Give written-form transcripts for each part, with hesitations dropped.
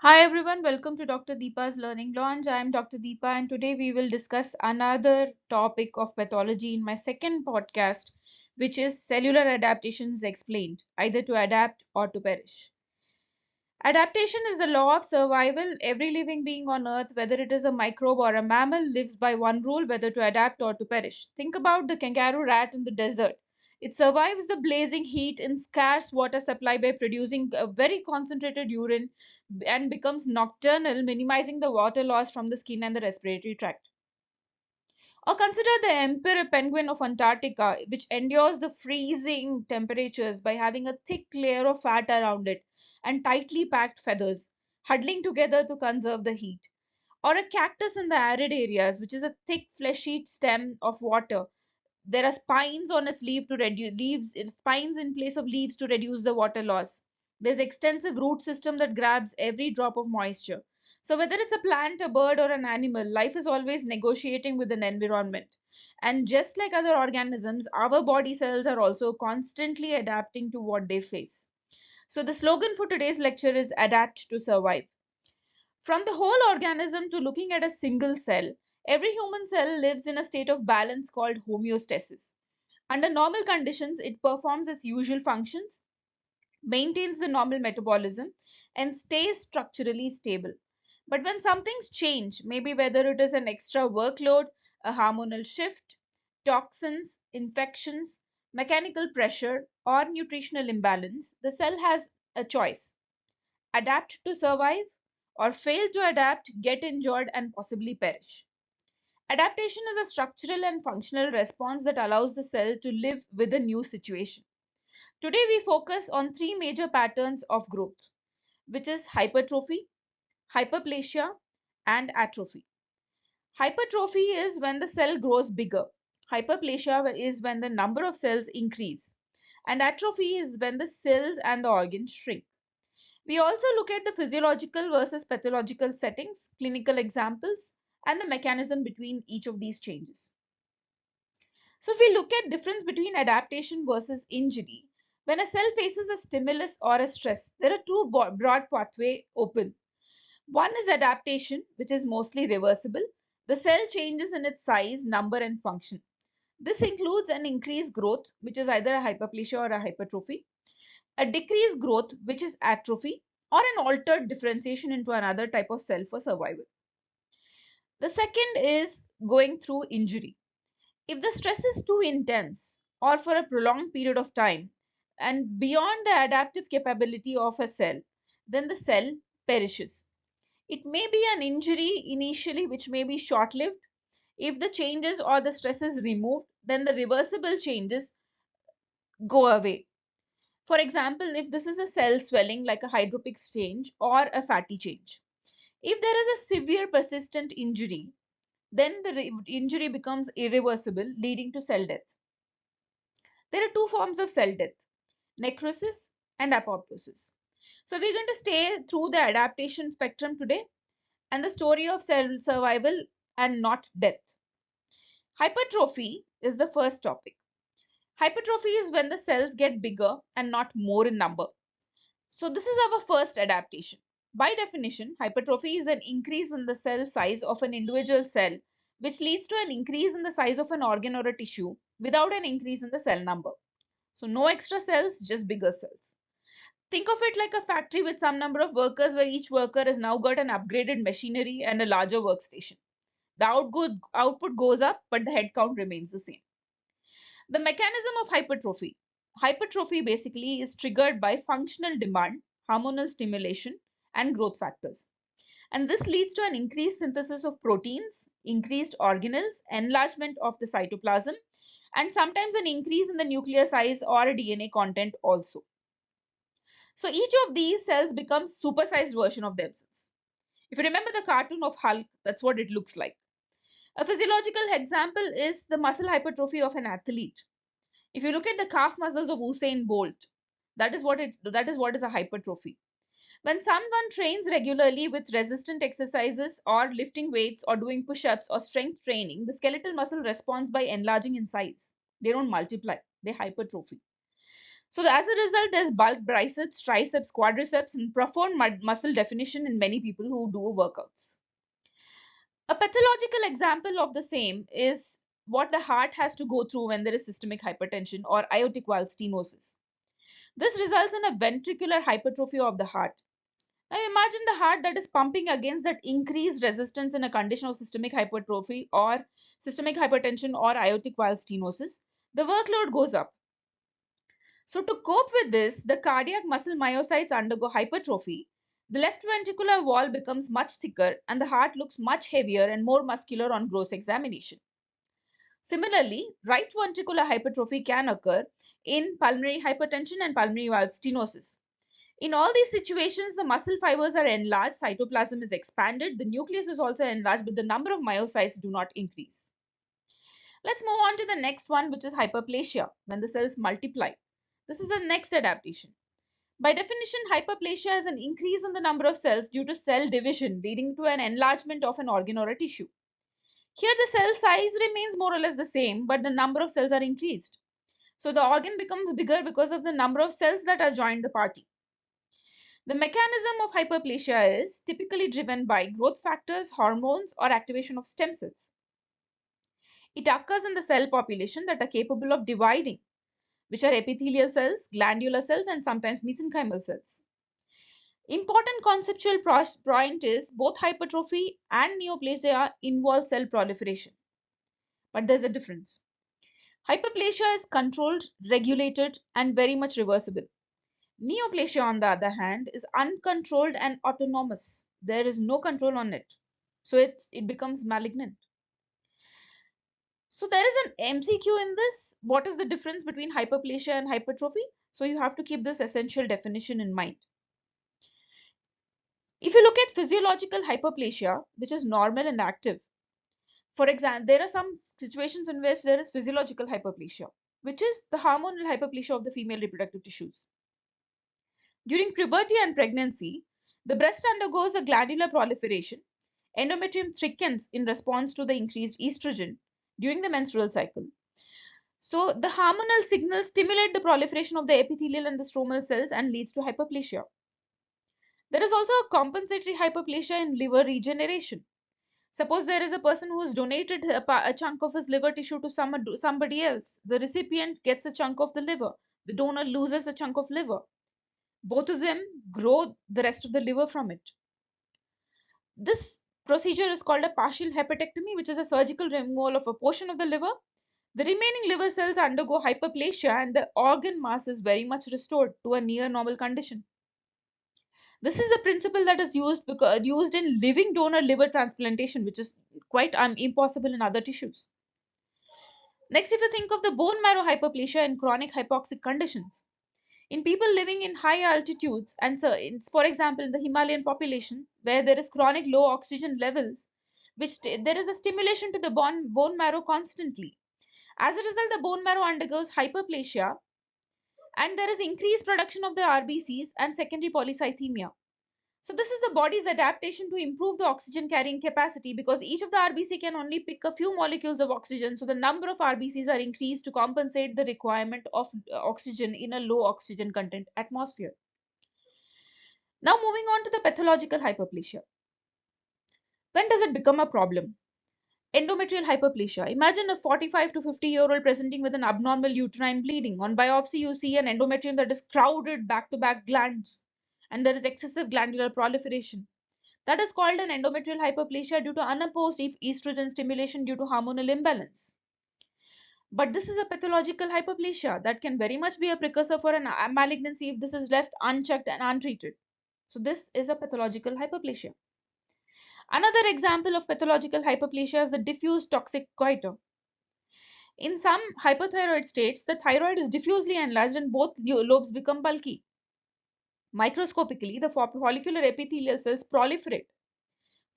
Hi everyone, welcome to Dr. Deepa's Learning Lounge. I am Dr. Deepa and today we will discuss another topic of pathology in my second podcast, which is cellular adaptations explained, either to adapt or to perish. Adaptation is the law of survival. Every living being on earth, whether it is a microbe or a mammal, lives by one rule, whether to adapt or to perish. Think about the kangaroo rat in the desert. It survives the blazing heat in scarce water supply by producing a very concentrated urine and becomes nocturnal, minimizing the water loss from the skin and the respiratory tract. Or consider the emperor penguin of Antarctica, which endures the freezing temperatures by having a thick layer of fat around it and tightly packed feathers, huddling together to conserve the heat. Or a cactus in the arid areas, which is a thick, fleshy stem of water. There are spines on its leaf to reduce leaves, spines in place of leaves to reduce the water loss. There's extensive root system that grabs every drop of moisture. So whether it's a plant, a bird, or an animal, life is always negotiating with an environment. And just like other organisms, our body cells are also constantly adapting to what they face. So the slogan for today's lecture is adapt to survive. From the whole organism to looking at a single cell, every human cell lives in a state of balance called homeostasis. Under normal conditions, it performs its usual functions, maintains the normal metabolism, and stays structurally stable. But when some things change, maybe whether it is an extra workload, a hormonal shift, toxins, infections, mechanical pressure, or nutritional imbalance, the cell has a choice: adapt to survive, or fail to adapt, get injured, and possibly perish. Adaptation is a structural and functional response that allows the cell to live with a new situation. Today, we focus on three major patterns of growth, which is hypertrophy, hyperplasia, and atrophy. Hypertrophy is when the cell grows bigger. Hyperplasia is when the number of cells increase. And atrophy is when the cells and the organs shrink. We also look at the physiological versus pathological settings, clinical examples, and the mechanism between each of these changes. So if we look at difference between adaptation versus injury, when a cell faces a stimulus or a stress, there are two broad pathways open. One is adaptation, which is mostly reversible. The cell changes in its size, number, and function. This includes an increased growth, which is either a hyperplasia or a hypertrophy, a decreased growth, which is atrophy, or an altered differentiation into another type of cell for survival. The second is going through injury. If the stress is too intense or for a prolonged period of time and beyond the adaptive capability of a cell, then the cell perishes. It may be an injury initially, which may be short lived. If the changes or the stress is removed, then the reversible changes go away. For example, if this is a cell swelling like a hydropic change or a fatty change. If there is a severe persistent injury, then the injury becomes irreversible, leading to cell death. There are two forms of cell death: necrosis and apoptosis. So we're going to stay through the adaptation spectrum today and the story of cell survival and not death. Hypertrophy is the first topic. Hypertrophy is when the cells get bigger and not more in number. So this is our first adaptation. By definition, hypertrophy is an increase in the cell size of an individual cell, which leads to an increase in the size of an organ or a tissue without an increase in the cell number. So no extra cells, just bigger cells. Think of it like a factory with some number of workers where each worker has now got an upgraded machinery and a larger workstation. The output goes up, but the head count remains the same. The mechanism of hypertrophy. Hypertrophy basically is triggered by functional demand, hormonal stimulation, and growth factors. And this leads to an increased synthesis of proteins, increased organelles, enlargement of the cytoplasm, and sometimes an increase in the nuclear size or DNA content also. So each of these cells becomes supersized version of themselves. If you remember the cartoon of Hulk, that's what it looks like. A physiological example is the muscle hypertrophy of an athlete. If you look at the calf muscles of Usain Bolt, that is what is a hypertrophy. When someone trains regularly with resistant exercises or lifting weights or doing push-ups or strength training, the skeletal muscle responds by enlarging in size. They don't multiply, they hypertrophy. So as a result, there's bulk biceps, triceps, quadriceps, and profound muscle definition in many people who do workouts. A pathological example of the same is what the heart has to go through when there is systemic hypertension or aortic valve stenosis. This results in a ventricular hypertrophy of the heart. Now imagine the heart that is pumping against that increased resistance in a condition of systemic hypertrophy or systemic hypertension or aortic valve stenosis. The workload goes up. So to cope with this, the cardiac muscle myocytes undergo hypertrophy. The left ventricular wall becomes much thicker and the heart looks much heavier and more muscular on gross examination. Similarly, right ventricular hypertrophy can occur in pulmonary hypertension and pulmonary valve stenosis. In all these situations, the muscle fibers are enlarged, cytoplasm is expanded, the nucleus is also enlarged, but the number of myocytes do not increase. Let's move on to the next one, which is hyperplasia, when the cells multiply. This is the next adaptation. By definition, hyperplasia is an increase in the number of cells due to cell division, leading to an enlargement of an organ or a tissue. Here, the cell size remains more or less the same, but the number of cells are increased. So the organ becomes bigger because of the number of cells that are joined the party. The mechanism of hyperplasia is typically driven by growth factors, hormones, or activation of stem cells. It occurs in the cell population that are capable of dividing, which are epithelial cells, glandular cells, and sometimes mesenchymal cells. Important conceptual point is both hypertrophy and neoplasia involve cell proliferation. But there's a difference. Hyperplasia is controlled, regulated, and very much reversible. Neoplasia, on the other hand, is uncontrolled and autonomous. There is no control on it. So it becomes malignant. So there is an MCQ in this. What is the difference between hyperplasia and hypertrophy? So you have to keep this essential definition in mind. If you look at physiological hyperplasia, which is normal and active, for example, there are some situations in which there is physiological hyperplasia, which is the hormonal hyperplasia of the female reproductive tissues. During puberty and pregnancy, the breast undergoes a glandular proliferation. Endometrium thickens in response to the increased estrogen during the menstrual cycle. So the hormonal signals stimulate the proliferation of the epithelial and the stromal cells and leads to hyperplasia. There is also a compensatory hyperplasia in liver regeneration. Suppose there is a person who has donated a chunk of his liver tissue to somebody else. The recipient gets a chunk of the liver. The donor loses a chunk of liver. Both of them grow the rest of the liver from it. This procedure is called a partial hepatectomy, which is a surgical removal of a portion of the liver. The remaining liver cells undergo hyperplasia and the organ mass is very much restored to a near normal condition. This is the principle that is used in living donor liver transplantation, which is quite impossible in other tissues. Next, if you think of the bone marrow hyperplasia in chronic hypoxic conditions, in people living in high altitudes, and so for example in the Himalayan population where there is chronic low oxygen levels, there is a stimulation to the bone marrow constantly. As a result, the bone marrow undergoes hyperplasia and there is increased production of the RBCs and secondary polycythemia. So this is the body's adaptation to improve the oxygen carrying capacity, because each of the RBC can only pick a few molecules of oxygen. So the number of RBCs are increased to compensate the requirement of oxygen in a low oxygen content atmosphere. Now moving on to the pathological hyperplasia. When does it become a problem? Endometrial hyperplasia. Imagine a 45 to 50-year-old presenting with an abnormal uterine bleeding. On biopsy, you see an endometrium that is crowded back-to-back glands, and there is excessive glandular proliferation. That is called an endometrial hyperplasia due to unopposed estrogen stimulation due to hormonal imbalance. But this is a pathological hyperplasia that can very much be a precursor for a malignancy if this is left unchecked and untreated. So this is a pathological hyperplasia. Another example of pathological hyperplasia is the diffuse toxic goiter. In some hyperthyroid states, the thyroid is diffusely enlarged and both lobes become bulky. Microscopically, the follicular epithelial cells proliferate.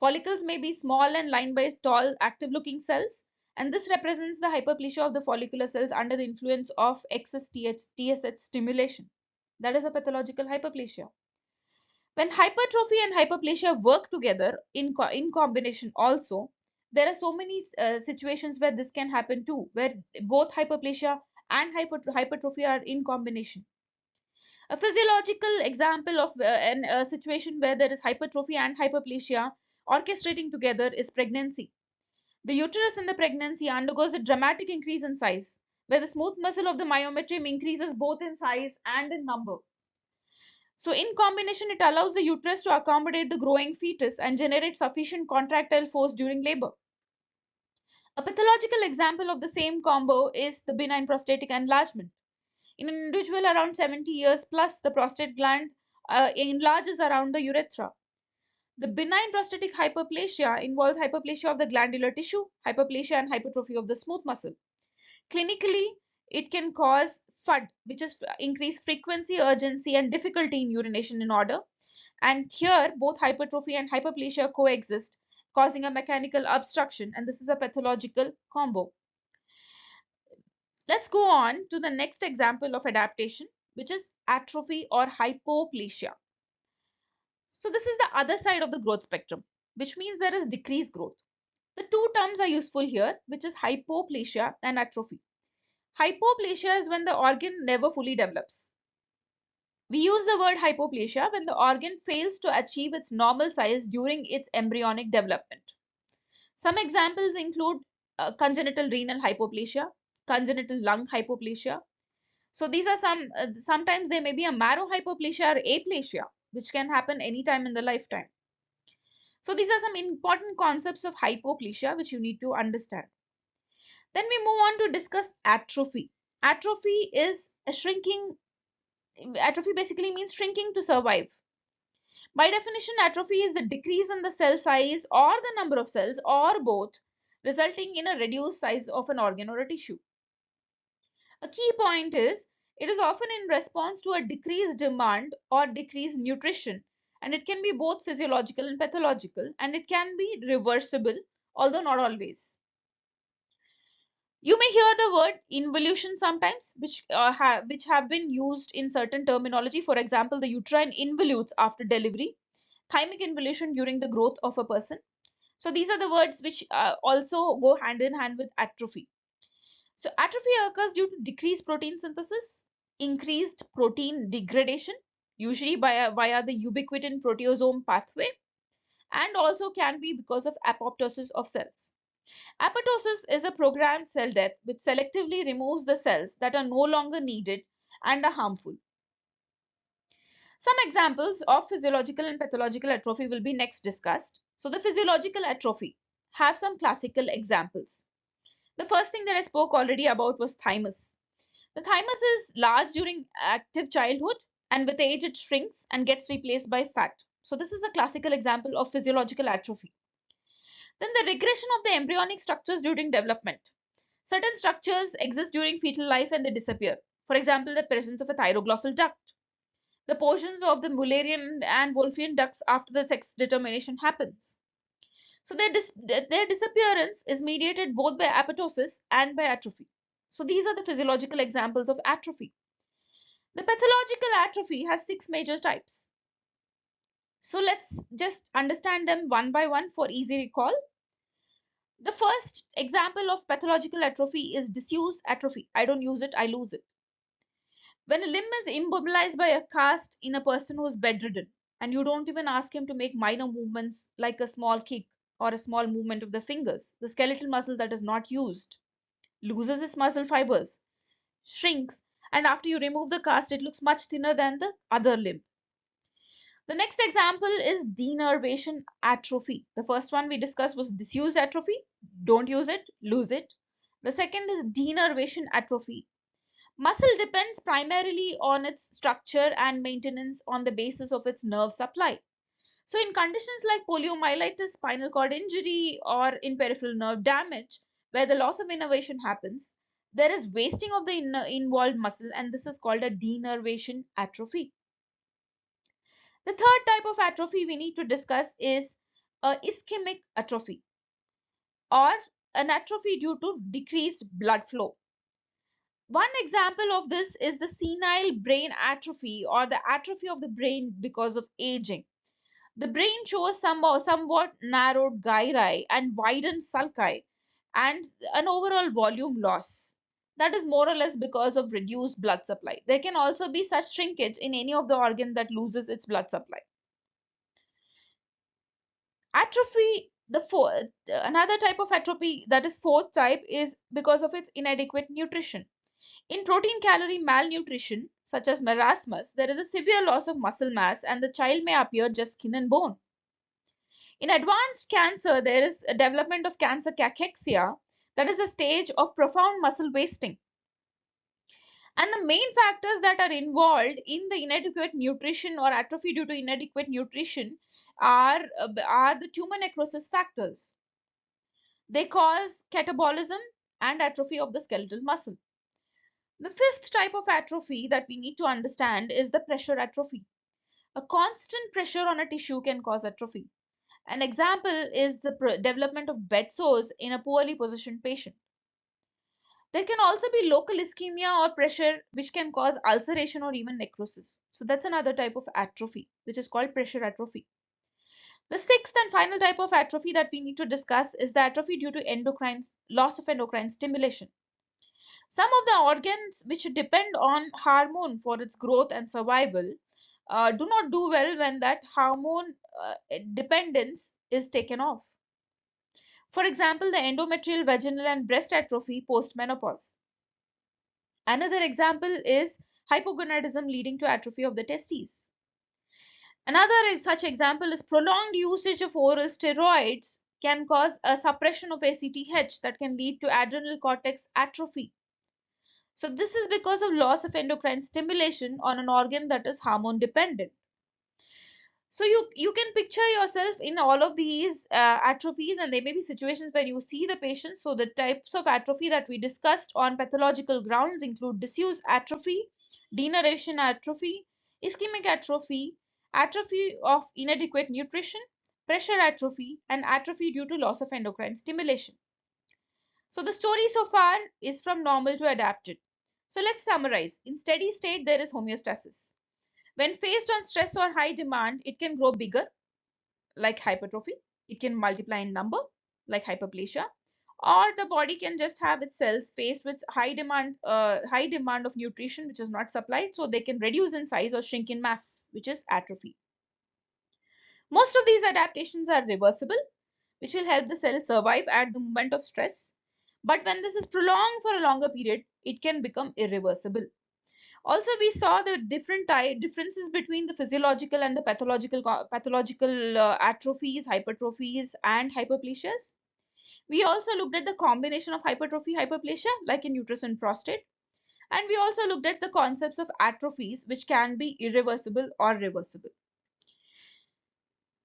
Follicles may be small and lined by tall, active-looking cells, and this represents the hyperplasia of the follicular cells under the influence of excess TSH stimulation. That is a pathological hyperplasia. When hypertrophy and hyperplasia work together in combination also, there are so many situations where this can happen too, where both hyperplasia and hypertrophy are in combination. A physiological example of a situation where there is hypertrophy and hyperplasia orchestrating together is pregnancy. The uterus in the pregnancy undergoes a dramatic increase in size, where the smooth muscle of the myometrium increases both in size and in number. So, in combination, it allows the uterus to accommodate the growing fetus and generate sufficient contractile force during labor. A pathological example of the same combo is the benign prostatic enlargement. In an individual around 70 years plus, the prostate gland enlarges around the urethra. The benign prostatic hyperplasia involves hyperplasia of the glandular tissue, hyperplasia and hypertrophy of the smooth muscle. Clinically, it can cause FUD, which is increased frequency, urgency, and difficulty in urination in order. And here, both hypertrophy and hyperplasia coexist, causing a mechanical obstruction, and this is a pathological combo. Let's go on to the next example of adaptation, which is atrophy or hypoplasia. So this is the other side of the growth spectrum, which means there is decreased growth. The two terms are useful here, which is hypoplasia and atrophy. Hypoplasia is when the organ never fully develops. We use the word hypoplasia when the organ fails to achieve its normal size during its embryonic development. Some examples include congenital renal hypoplasia, congenital lung hypoplasia. So these are sometimes there may be a marrow hypoplasia or aplasia, which can happen anytime in the lifetime. So these are some important concepts of hypoplasia which you need to understand. Then we move on to discuss atrophy. Atrophy is a shrinking. Atrophy basically means shrinking to survive. By definition, atrophy is the decrease in the cell size or the number of cells or both, resulting in a reduced size of an organ or a tissue. A key point is it is often in response to a decreased demand or decreased nutrition, and it can be both physiological and pathological, and it can be reversible, although not always. You may hear the word involution sometimes, which have been used in certain terminology. For example, the uterine involutes after delivery, thymic involution during the growth of a person. So these are the words which also go hand in hand with atrophy. So atrophy occurs due to decreased protein synthesis, increased protein degradation, usually via the ubiquitin proteasome pathway, and also can be because of apoptosis of cells. Apoptosis is a programmed cell death which selectively removes the cells that are no longer needed and are harmful. Some examples of physiological and pathological atrophy will be next discussed. So the physiological atrophy have some classical examples. The first thing that I spoke already about was thymus. The thymus is large during active childhood, and with age it shrinks and gets replaced by fat. So this is a classical example of physiological atrophy. Then the regression of the embryonic structures during development. Certain structures exist during fetal life and they disappear. For example, the presence of a thyroglossal duct. The portions of the Mullerian and Wolffian ducts after the sex determination happens. So their disappearance is mediated both by apoptosis and by atrophy. So these are the physiological examples of atrophy. The pathological atrophy has 6 major types. So let's just understand them one by one for easy recall. The first example of pathological atrophy is disuse atrophy. I don't use it, I lose it. When a limb is immobilized by a cast in a person who is bedridden, and you don't even ask him to make minor movements like a small kick or a small movement of the fingers, the skeletal muscle that is not used loses its muscle fibers, shrinks, and after you remove the cast, it looks much thinner than the other limb. The next example is denervation atrophy. The first one we discussed was disuse atrophy. Don't use it, lose it. The second is denervation atrophy. Muscle depends primarily on its structure and maintenance on the basis of its nerve supply. So in conditions like poliomyelitis, spinal cord injury, or in peripheral nerve damage, where the loss of innervation happens, there is wasting of the involved muscle, and this is called a denervation atrophy. The third type of atrophy we need to discuss is ischemic atrophy, or an atrophy due to decreased blood flow. One example of this is the senile brain atrophy, or the atrophy of the brain because of aging. The brain shows somewhat narrowed gyri and widened sulci and an overall volume loss. That is more or less because of reduced blood supply. There can also be such shrinkage in any of the organ that loses its blood supply. Atrophy, another type of atrophy, that is fourth type, is because of its inadequate nutrition. In protein calorie malnutrition, such as marasmus, there is a severe loss of muscle mass and the child may appear just skin and bone. In advanced cancer, there is a development of cancer cachexia, that is a stage of profound muscle wasting. And the main factors that are involved in the inadequate nutrition or atrophy due to inadequate nutrition are the tumor necrosis factors. They cause catabolism and atrophy of the skeletal muscle. The fifth type of atrophy that we need to understand is the pressure atrophy. A constant pressure on a tissue can cause atrophy. An example is the development of bed sores in a poorly positioned patient. There can also be local ischemia or pressure which can cause ulceration or even necrosis. So that's another type of atrophy, which is called pressure atrophy. The sixth and final type of atrophy that we need to discuss is the atrophy due to loss of endocrine stimulation. Some of the organs which depend on hormone for its growth and survival do not do well when that hormone dependence is taken off. For example, the endometrial, vaginal, and breast atrophy post-menopause. Another example is hypogonadism leading to atrophy of the testes. Another such example is prolonged usage of oral steroids can cause a suppression of ACTH that can lead to adrenal cortex atrophy. So this is because of loss of endocrine stimulation on an organ that is hormone dependent. So you can picture yourself in all of these atrophies, and there may be situations where you see the patient. So the types of atrophy that we discussed on pathological grounds include diffuse atrophy, degeneration atrophy, ischemic atrophy, atrophy of inadequate nutrition, pressure atrophy, and atrophy due to loss of endocrine stimulation. So the story so far is from normal to adapted. So let's summarize. In steady state, there is homeostasis. When faced on stress or high demand, it can grow bigger, like hypertrophy. It can multiply in number, like hyperplasia. Or the body can just have its cells faced with high demand of nutrition, which is not supplied, so they can reduce in size or shrink in mass, which is atrophy. Most of these adaptations are reversible, which will help the cell survive at the moment of stress. But when this is prolonged for a longer period, it can become irreversible. Also, we saw the differences between the physiological and the pathological atrophies, hypertrophies, and hyperplasias. We also looked at the combination of hypertrophy, hyperplasia, like in uterus and prostate. And we also looked at the concepts of atrophies, which can be irreversible or reversible.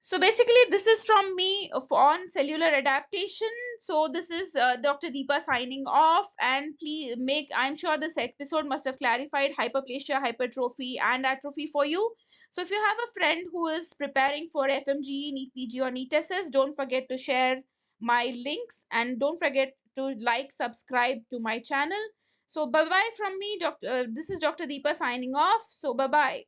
So basically, this is from me on cellular adaptation. So this is Dr. Deepa signing off, and please I'm sure this episode must have clarified hyperplasia, hypertrophy, and atrophy for you. So if you have a friend who is preparing for FMGE, NEET PG, or NEET SS, don't forget to share my links, and don't forget to like, subscribe to my channel. So bye bye from me. This is Dr. Deepa signing off. So bye bye.